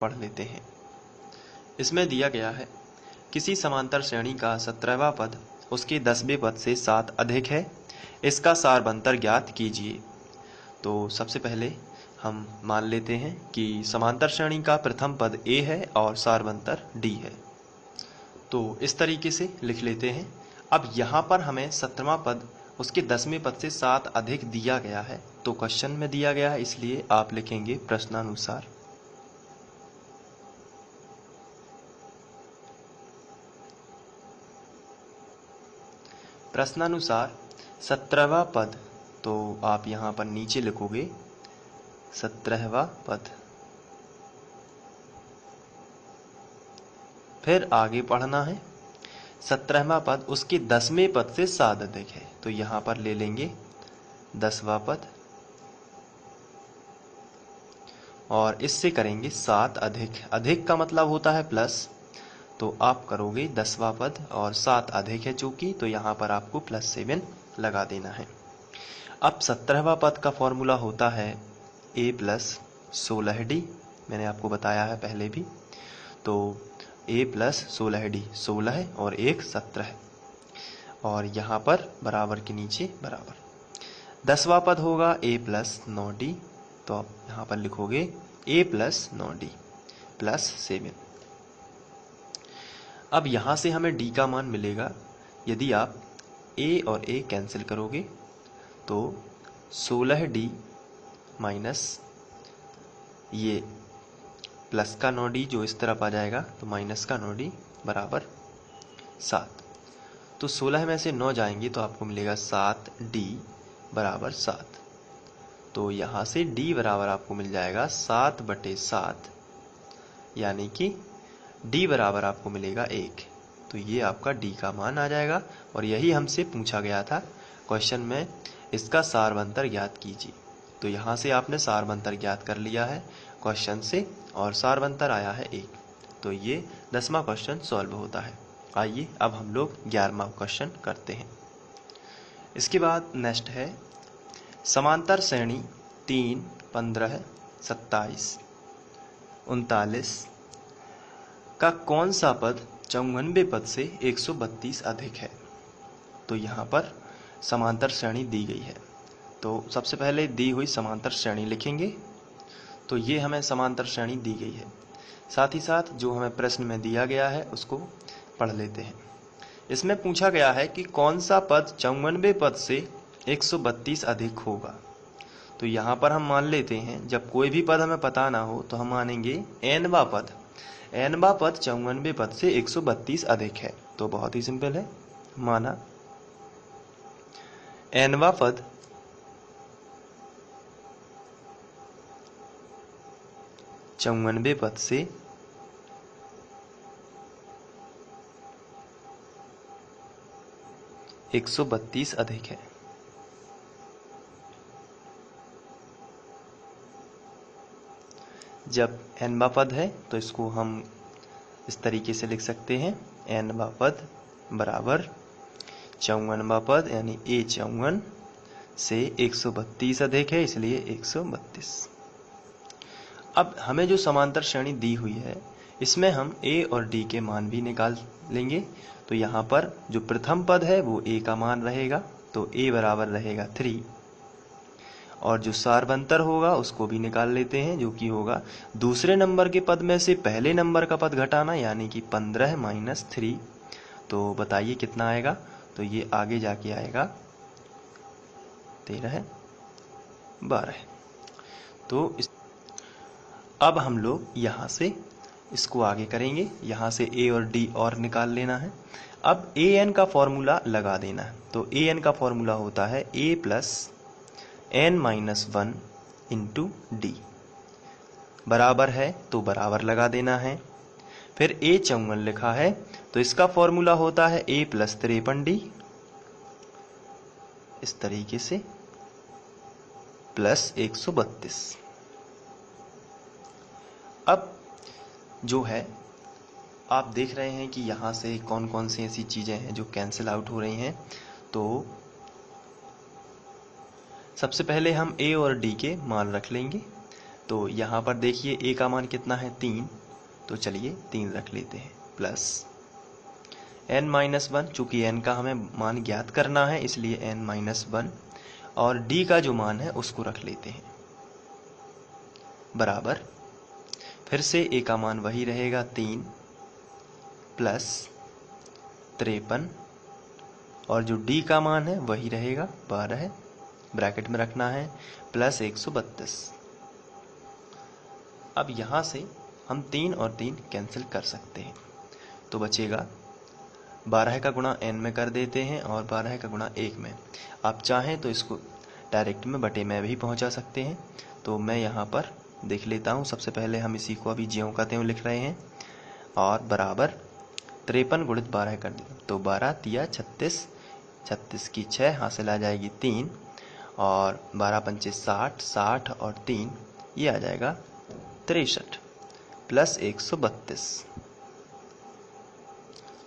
पढ़ लेते हैं। इसमें दिया गया है किसी समांतर श्रेणी का 17वां पद उसके 10वें पद से 7 अधिक है, इसका सारबंतर ज्ञात कीजिए। तो सबसे पहले हम मान लेते हैं कि समांतर श्रेणी का प्रथम पद a है और सारबंतर d है। तो इस तरीके से लिख लेते हैं। अब यहाँ पर हमें 17वां पद उसके 10वें पद से 7 अधिक दिया गया है, तो क्वेश्चन में दिया गया है, इसलिए आप लिखेंगे प्रश्नानुसार। प्रश्नानुसार 17वां पद, तो आप यहाँ पर नीचे लिखोगे 17वां पद, फिर आगे पढ़ना है। 17वां पद उसके 10वें पद से 7 अधिक है, तो यहाँ पर ले लेंगे 10वां पद और इससे करेंगे 7 अधिक। अधिक का मतलब होता है प्लस, तो आप करोगे 10वां पद और 7 अधिक है चूंकि, तो यहाँ पर आपको +7 लगा देना है। अब 17वां पद का फॉर्मूला होता है a + 16d, मैंने आपको बताया है पहले भी। तो a + 16d 16 और 1 17 है, और यहाँ पर बराबर के नीचे बराबर। 10वां पद होगा a + 9d, तो आप यहाँ पर लिखोगे a + 9d +7। अब यहाँ से हमें d का मान मिलेगा। यदि आप a और a कैंसिल करोगे तो 16d माइनस ये प्लस का 9d जो इस तरफ आ जाएगा, तो माइनस का 9d बराबर 7। तो 16 में से 9 जाएंगे तो आपको मिलेगा 7d बराबर 7। तो यहाँ से d बराबर आपको मिल जाएगा 7/7, यानी कि d बराबर आपको मिलेगा 1। तो ये आपका d का मान आ जाएगा, और यही हमसे पूछा गया था क्वेश्चन में, इसका सारबंतर ज्ञात कीजिए। तो यहाँ से आपने सारबंतर ज्ञात कर लिया है क्वेश्चन से, और सारबंतर आया है 1। तो ये 10वां क्वेश्चन सॉल्व होता है। आइए अब हम लोग 11वां क्वेश्चन करते हैं। इसके बाद नेक्स्ट है समांतर श्रेणी 3, 15, 27, 39 का कौन सा पद 54वें पद से 132 अधिक है। तो यहाँ पर समांतर श्रेणी दी गई है, तो सबसे पहले दी हुई समांतर श्रेणी लिखेंगे। तो ये हमें समांतर श्रेणी दी गई है, साथ ही साथ जो हमें प्रश्न में दिया गया है उसको पढ़ लेते हैं। इसमें पूछा गया है कि कौन सा पद 54वें पद से 132 अधिक होगा। तो यहाँ पर हम मान लेते हैं, जब कोई भी पद हमें पता ना हो तो हम मानेंगे nवां पद। nवां पद 54वें पद से 132 अधिक है। तो बहुत ही सिंपल है, माना nवां पद 54वें पद से 132 अधिक है। जब nवां पद है तो इसको हम इस तरीके से लिख सकते हैं, nवां पद बराबर 54वां पद, यानी a 54 से 132 अधिक है, इसलिए 132। अब हमें जो समांतर श्रेणी दी हुई है इसमें हम a और d के मान भी निकाल लेंगे। तो यहाँ पर जो प्रथम पद है वो a का मान रहेगा, तो a बराबर रहेगा 3, और जो सारबंतर होगा उसको भी निकाल लेते हैं, जो कि होगा दूसरे नंबर के पद में से पहले नंबर का पद घटाना, यानी कि 15 - 3। तो बताइए कितना आएगा। तो ये आगे जाके आएगा 13, 12। तो अब हम लोग यहाँ से इसको आगे करेंगे। यहाँ से a और d और निकाल लेना है। अब an का फॉर्मूला लगा देना है। तो an का फॉर्मूला होता है a + n-1 इंटू d, बराबर है तो बराबर लगा देना है। फिर a 54 लिखा है, तो इसका फॉर्मूला होता है a + 53d, इस तरीके से, प्लस 132। अब जो है आप देख रहे हैं कि यहाँ से कौन कौन सी ऐसी चीज़ें हैं जो कैंसिल आउट हो रही हैं। तो सबसे पहले हम a और d के मान रख लेंगे। तो यहाँ पर देखिए ए का मान कितना है 3, तो चलिए 3 रख लेते हैं, प्लस n-1, चूंकि n का हमें मान ज्ञात करना है इसलिए n-1, और d का जो मान है उसको रख लेते हैं, बराबर फिर से a का मान वही रहेगा 3 प्लस 53, और जो d का मान है वही रहेगा 12, ब्रैकेट में रखना है, प्लस 132। अब यहाँ से हम 3 और 3 कैंसिल कर सकते हैं, तो बचेगा 12 का गुणा n में कर देते हैं और 12 का गुणा 1 में। आप चाहें तो इसको डायरेक्ट में बटे में भी पहुंचा सकते हैं, तो मैं यहाँ पर देख लेता हूँ। सबसे पहले हम इसी को अभी ज्यों का त्यों लिख रहे हैं, और बराबर 53 गुणित 12 कर दें, तो 12 तिया 36, 36 की 6 हासिल आ जाएगी 3, और 12 पंचे 60, 60 और 3 ये आ जाएगा 63 प्लस 132।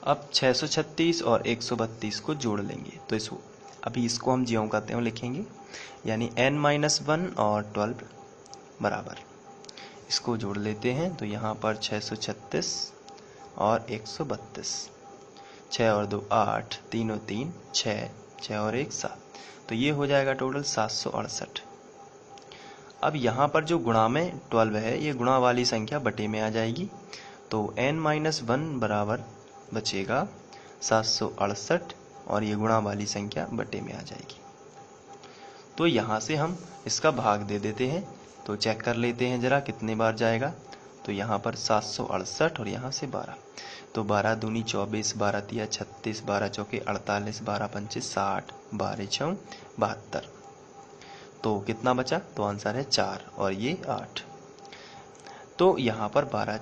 अब 636 और 132 को जोड़ लेंगे, तो अभी इसको हम ज्यों का त्यों लिखेंगे, यानी n-1 और 12 बराबर, इसको जोड़ लेते हैं, तो यहाँ पर 636 और 132, 6 और 2 8, 3 और 3 6, 6 और 1 7, तो ये हो जाएगा टोटल 768। अब यहाँ पर जो गुणा में 12 है, ये गुणा वाली संख्या बटे में आ जाएगी, तो n-1 बराबर बचेगा 768, और ये गुणा वाली संख्या बटे में आ जाएगी। तो यहाँ से हम इसका भाग दे देते हैं, तो चेक कर लेते हैं जरा कितने बार जाएगा। तो यहाँ पर 768 और यहाँ से 12, तो 12 दूनी 24, 12 तिया 36, 12 चौके 48, 12 पंचे 60, 12 छः 72, तो कितना बचा, तो आंसर है 4 और ये 8। तो यहाँ पर 12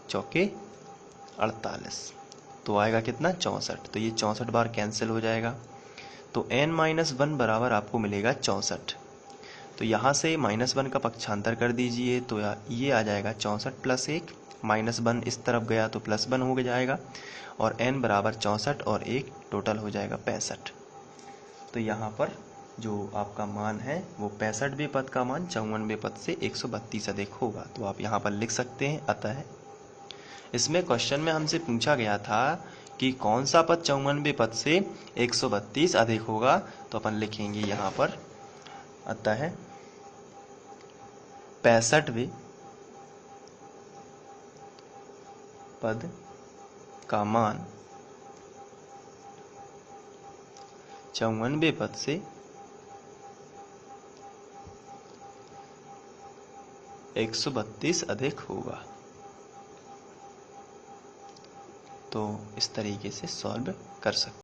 चौके 48, तो आएगा कितना 64, तो ये 64 बार कैंसिल हो जाएगा, तो n-1 बराबर आपको मिलेगा 64। तो यहाँ से -1 का पक्षांतर कर दीजिए, तो ये आ जाएगा 64 प्लस 1, -1 इस तरफ गया तो +1 हो जाएगा, और n बराबर 64 और 1 टोटल हो जाएगा 65। तो यहाँ पर जो आपका मान है वो 65वें पद का मान 54वें पद से 132 अधिक होगा, तो आप यहाँ पर लिख सकते हैं। अतः इसमें क्वेश्चन में हमसे पूछा गया था कि कौन सा पद 54वें पद से 132 अधिक होगा, तो अपन लिखेंगे यहाँ पर, अतः 65वें पद का मान 54वें पद से 132 अधिक होगा। तो इस तरीके से सॉल्व कर सकते हैं।